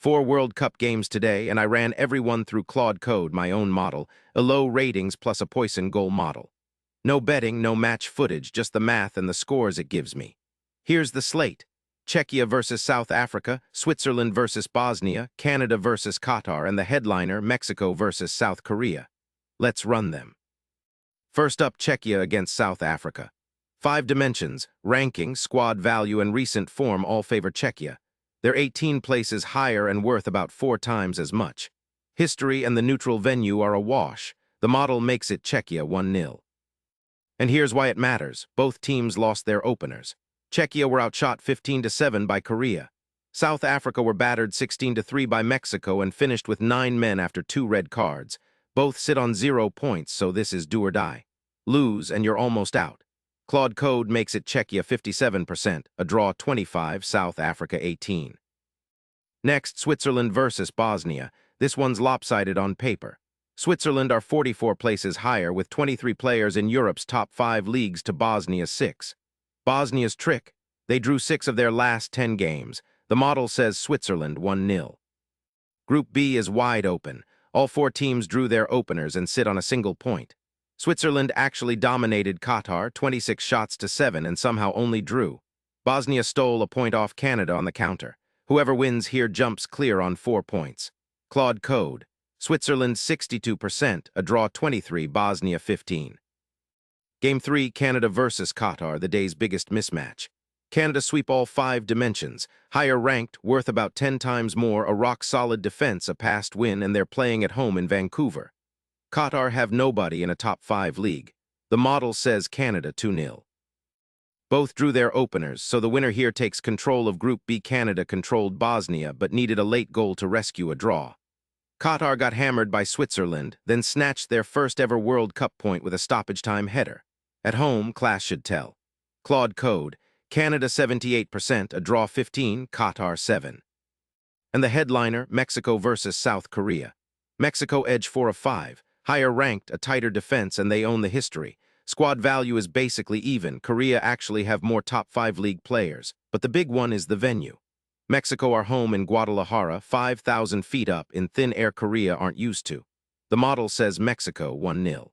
4 World Cup games today, and I ran everyone through Claude Code, my own model, a low ratings plus a Poisson goal model. No betting, no match footage, just the math and the scores it gives me. Here's the slate. Czechia versus South Africa, Switzerland versus Bosnia, Canada versus Qatar, and the headliner, Mexico versus South Korea. Let's run them. First up, Czechia against South Africa. 5 dimensions, ranking, squad value, and recent form all favor Czechia. They're 18 places higher and worth about 4 times as much. History and the neutral venue are a wash. The model makes it Czechia 1-0. And here's why it matters. Both teams lost their openers. Czechia were outshot 15-7 by Korea. South Africa were battered 16-3 by Mexico and finished with 9 men after 2 red cards. Both sit on 0 points, so this is do or die. Lose and you're almost out. Claude Code makes it Czechia 57%, a draw 25, South Africa 18. Next, Switzerland versus Bosnia. This one's lopsided on paper. Switzerland are 44 places higher with 23 players in Europe's top 5 leagues to Bosnia's 6. Bosnia's trick. They drew 6 of their last 10 games. The model says Switzerland 1-0. Group B is wide open. All 4 teams drew their openers and sit on a single point. Switzerland actually dominated Qatar 26-7 and somehow only drew. Bosnia stole a point off Canada on the counter. Whoever wins here jumps clear on 4 points. Claude Code. Switzerland 62%, a draw 23, Bosnia 15. Game 3, Canada versus Qatar, the day's biggest mismatch. Canada sweep all 5 dimensions. Higher ranked, worth about 10 times more, a rock-solid defense, a past win, and they're playing at home in Vancouver. Qatar have nobody in a top 5 league. The model says Canada 2-0. Both drew their openers, so the winner here takes control of Group B. Canada controlled Bosnia, but needed a late goal to rescue a draw. Qatar got hammered by Switzerland, then snatched their first ever World Cup point with a stoppage-time header. At home, class should tell. Claude Code. Canada 78%, a draw 15, Qatar 7. And the headliner, Mexico versus South Korea. Mexico edge 4 of 5. Higher ranked, a tighter defense, and they own the history. Squad value is basically even. Korea actually have more top 5 league players, but the big one is the venue. Mexico are home in Guadalajara, 5,000 feet up in thin air Korea aren't used to. The model says Mexico 1-0.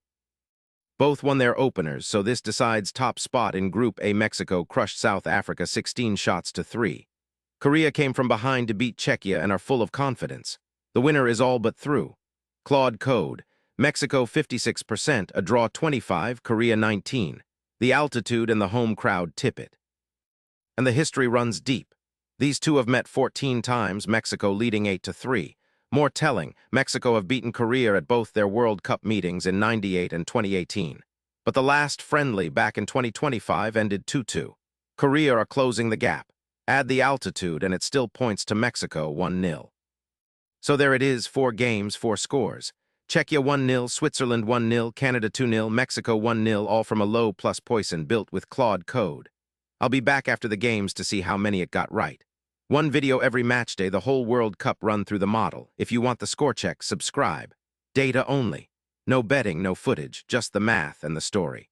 Both won their openers, so this decides top spot in Group A. Mexico crushed South Africa 16-3. Korea came from behind to beat Czechia and are full of confidence. The winner is all but through. Claude Code. Mexico 56%, a draw 25, Korea 19. The altitude and the home crowd tip it. And the history runs deep. These two have met 14 times, Mexico leading 8-3. More telling, Mexico have beaten Korea at both their World Cup meetings in '98 and 2018. But the last friendly back in 2025 ended 2-2. Korea are closing the gap. Add the altitude and it still points to Mexico 1-0. So there it is, 4 games, 4 scores. Czechia 1-0, Switzerland 1-0, Canada 2-0, Mexico 1-0, all from a low plus Poisson built with Claude Code. I'll be back after the games to see how many it got right. 1 video every match day, the whole World Cup run through the model. If you want the score check, subscribe. Data only. No betting, no footage, just the math and the story.